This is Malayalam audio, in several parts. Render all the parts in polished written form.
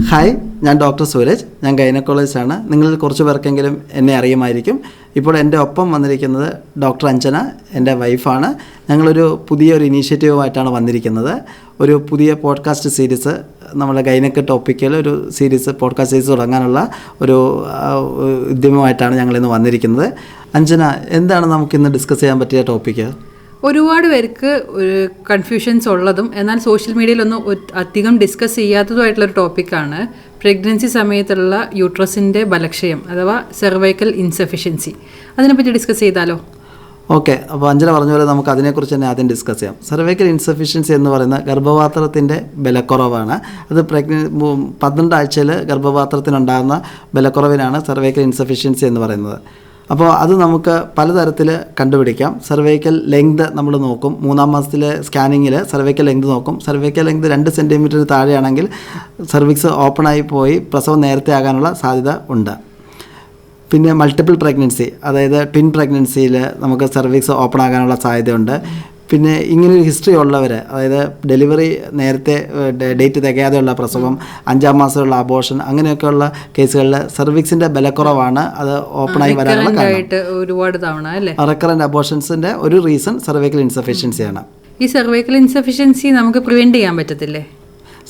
ഹായ്, ഞാൻ ഡോക്ടർ സൂരജ്. ഞാൻ ഗൈനക്കോളജിസ്റ്റാണ്. നിങ്ങളിൽ കുറച്ച് പേർക്കെങ്കിലും എന്നെ അറിയുമായിരിക്കും. ഇപ്പോൾ എൻ്റെ ഒപ്പം വന്നിരിക്കുന്നത് ഡോക്ടർ അഞ്ജന, എൻ്റെ വൈഫാണ്. ഞങ്ങളൊരു പുതിയൊരു ഇനീഷ്യേറ്റീവുമായിട്ടാണ് വന്നിരിക്കുന്നത്. ഒരു പുതിയ പോഡ്കാസ്റ്റ് സീരീസ്, നമ്മുടെ ഗൈനക്ക് ടോപ്പിക്കിൽ ഒരു പോഡ്കാസ്റ്റ് സീരീസ് തുടങ്ങാനുള്ള ഒരു ഉദ്യമമായിട്ടാണ് ഞങ്ങളിന്ന് വന്നിരിക്കുന്നത്. അഞ്ജന, എന്താണ് നമുക്കിന്ന് ഡിസ്കസ് ചെയ്യാൻ പറ്റിയ ടോപ്പിക്ക്? ഒരുപാട് പേർക്ക് കൺഫ്യൂഷൻസ് ഉള്ളതും എന്നാൽ സോഷ്യൽ മീഡിയയിലൊന്നും അധികം ഡിസ്കസ് ചെയ്യാത്തതുമായിട്ടുള്ളൊരു ടോപ്പിക്കാണ് പ്രഗ്നൻസി സമയത്തുള്ള യൂട്രസിൻ്റെ ബലക്ഷയം അഥവാ സെർവൈക്കൽ ഇൻസഫിഷ്യൻസി. അതിനെപ്പറ്റി ഡിസ്കസ് ചെയ്താലോ? ഓക്കെ, അപ്പോൾ അഞ്ജന പറഞ്ഞ പോലെ നമുക്ക് അതിനെക്കുറിച്ച് തന്നെ ആദ്യം ഡിസ്കസ് ചെയ്യാം. സെർവൈക്കൽ ഇൻസഫിഷ്യൻസി എന്ന് പറയുന്ന ഗർഭപാത്രത്തിൻ്റെ ബലക്കുറവാണ്. അത് 12 ആഴ്ചയിൽ ഗർഭപാത്രത്തിനുണ്ടാകുന്ന ബലക്കുറവിനാണ് സെർവൈക്കൽ ഇൻസഫിഷ്യൻസി എന്ന് പറയുന്നത്. അപ്പോൾ അത് നമുക്ക് പലതരത്തിൽ കണ്ടുപിടിക്കാം. സർവൈക്കൽ ലെങ്ത് നമ്മൾ നോക്കും. 3-ാം മാസത്തിലെ സ്കാനിങ്ങിൽ സർവൈക്കൽ ലെങ്ത് നോക്കും. സർവൈക്കൽ ലെങ്ത് 2 സെൻറ്റിമീറ്റർ താഴെയാണെങ്കിൽ സർവിക്സ് ഓപ്പണായി പോയി പ്രസവം നേരത്തെ ആകാനുള്ള സാധ്യത ഉണ്ട്. പിന്നെ മൾട്ടിപ്പിൾ പ്രഗ്നൻസി, അതായത് ട്വിൻ പ്രഗ്നൻസിയിൽ നമുക്ക് സർവിക്സ് ഓപ്പൺ ആകാനുള്ള സാധ്യതയുണ്ട്. പിന്നെ ഇങ്ങനൊരു ഹിസ്റ്ററി ഉള്ളവർ, അതായത് ഡെലിവറി നേരത്തെ ഡേറ്റ് തികയാതെയുള്ള പ്രസവം, 5-ാം മാസമുള്ള അബോർഷൻ, അങ്ങനെയൊക്കെയുള്ള കേസുകളിൽ സർവിക്സിൻ്റെ ബലക്കുറവാണ് അത് ഓപ്പണായി വരാനുള്ള കാരണം. റെക്കറൻറ്റ് അബോർഷൻസിൻ്റെ ഒരു റീസൺ സർവൈക്കൽ ഇൻസഫിഷ്യൻസിയാണ്. ഈ സർവൈക്കൽ ഇൻസഫിഷ്യൻസി നമുക്ക് പ്രിവെൻറ്റ് ചെയ്യാൻ പറ്റത്തില്ലേ?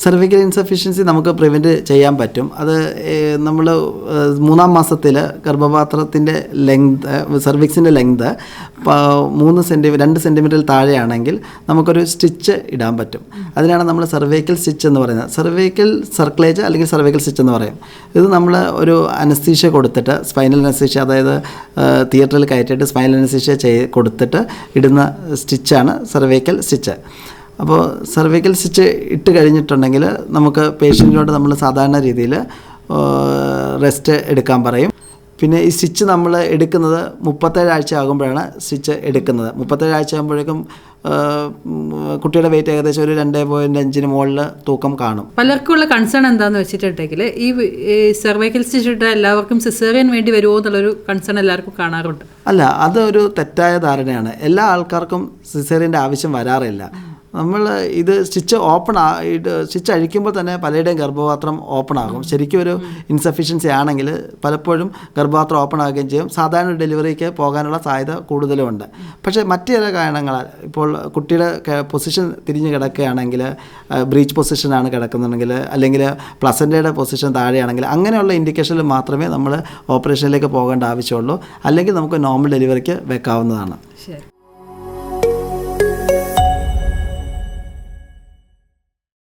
സർവൈക്കൽ ഇൻസഫിഷ്യൻസി നമുക്ക് പ്രിവെൻറ്റ് ചെയ്യാൻ പറ്റും. അത് നമ്മൾ 3-ാം മാസത്തിൽ ഗർഭപാത്രത്തിൻ്റെ ലെങ്ത്, സർവിക്സിൻ്റെ ലെങ്ത് 2 സെൻറ്റിമീറ്ററിൽ താഴെയാണെങ്കിൽ നമുക്കൊരു സ്റ്റിച്ച് ഇടാൻ പറ്റും. അതിനാണ് നമ്മൾ സർവൈക്കൽ സ്റ്റിച്ച് എന്ന് പറയുന്നത്. സർവൈക്കൽ സർക്ലേജ് അല്ലെങ്കിൽ സർവൈക്കൽ സ്റ്റിച്ച് എന്ന് പറയും. ഇത് നമ്മൾ ഒരു അനസ്തീഷ്യ കൊടുത്തിട്ട്, സ്പൈനൽ അനസ്തീഷ്യ, അതായത് തിയേറ്ററിൽ കയറ്റിയിട്ട് സ്പൈനൽ അനസ്തീഷ്യ കൊടുത്തിട്ട് ഇടുന്ന സ്റ്റിച്ചാണ് സർവൈക്കൽ സ്റ്റിച്ച്. അപ്പോൾ സർവൈക്കൽ സ്റ്റിച്ച് ഇട്ട് കഴിഞ്ഞിട്ടുണ്ടെങ്കിൽ നമുക്ക് പേഷ്യൻറ്റിനോട് നമ്മൾ സാധാരണ രീതിയിൽ റെസ്റ്റ് എടുക്കാൻ പറയും. പിന്നെ ഈ സ്റ്റിച്ച് നമ്മൾ എടുക്കുന്നത് 37 ആഴ്ച ആകുമ്പോഴാണ് സ്റ്റിച്ച് എടുക്കുന്നത്. 37 ആഴ്ച ആകുമ്പോഴേക്കും കുട്ടിയുടെ വെയിറ്റ് ഏകദേശം ഒരു 2.5 മുകളിൽ തൂക്കം കാണും. പലർക്കുള്ള കൺസേൺ എന്താണെന്ന് വെച്ചിട്ടുണ്ടെങ്കിൽ ഈ സർവൈക്കൽ സ്റ്റിച്ച് ഇട്ട എല്ലാവർക്കും സിസേറിയൻ വേണ്ടി വരുമോ എന്നുള്ളൊരു കൺസേൺ എല്ലാവർക്കും കാണാറുണ്ട്. അല്ല, അതൊരു തെറ്റായ ധാരണയാണ്. എല്ലാ ആൾക്കാർക്കും സിസേറിയൻ്റെ ആവശ്യം വരാറില്ല. നമ്മൾ ഇത് സ്റ്റിച്ച് അഴിക്കുമ്പോൾ തന്നെ പലരുടെയും ഗർഭപാത്രം ഓപ്പൺ ആകും. ശരിക്കും ഒരു ഇൻസഫിഷ്യൻസി ആണെങ്കിൽ പലപ്പോഴും ഗർഭപാത്രം ഓപ്പൺ ആകുകയും ചെയ്യും. സാധാരണ ഡെലിവറിക്ക് പോകാനുള്ള സാധ്യത കൂടുതലുമുണ്ട്. പക്ഷേ മറ്റു ചില കാരണങ്ങളാൽ, ഇപ്പോൾ കുട്ടിയുടെ പൊസിഷൻ തിരിഞ്ഞ് കിടക്കുകയാണെങ്കിൽ, ബ്രീച്ച് പൊസിഷനാണ് കിടക്കുന്നുണ്ടെങ്കിൽ, അല്ലെങ്കിൽ പ്ലസൻ്റയുടെ പൊസിഷൻ താഴെയാണെങ്കിൽ, അങ്ങനെയുള്ള ഇൻഡിക്കേഷനിൽ മാത്രമേ നമ്മൾ ഓപ്പറേഷനിലേക്ക് പോകേണ്ട ആവശ്യമുള്ളൂ. അല്ലെങ്കിൽ നമുക്ക് നോർമൽ ഡെലിവറിക്ക് വെക്കാവുന്നതാണ്. ശരി.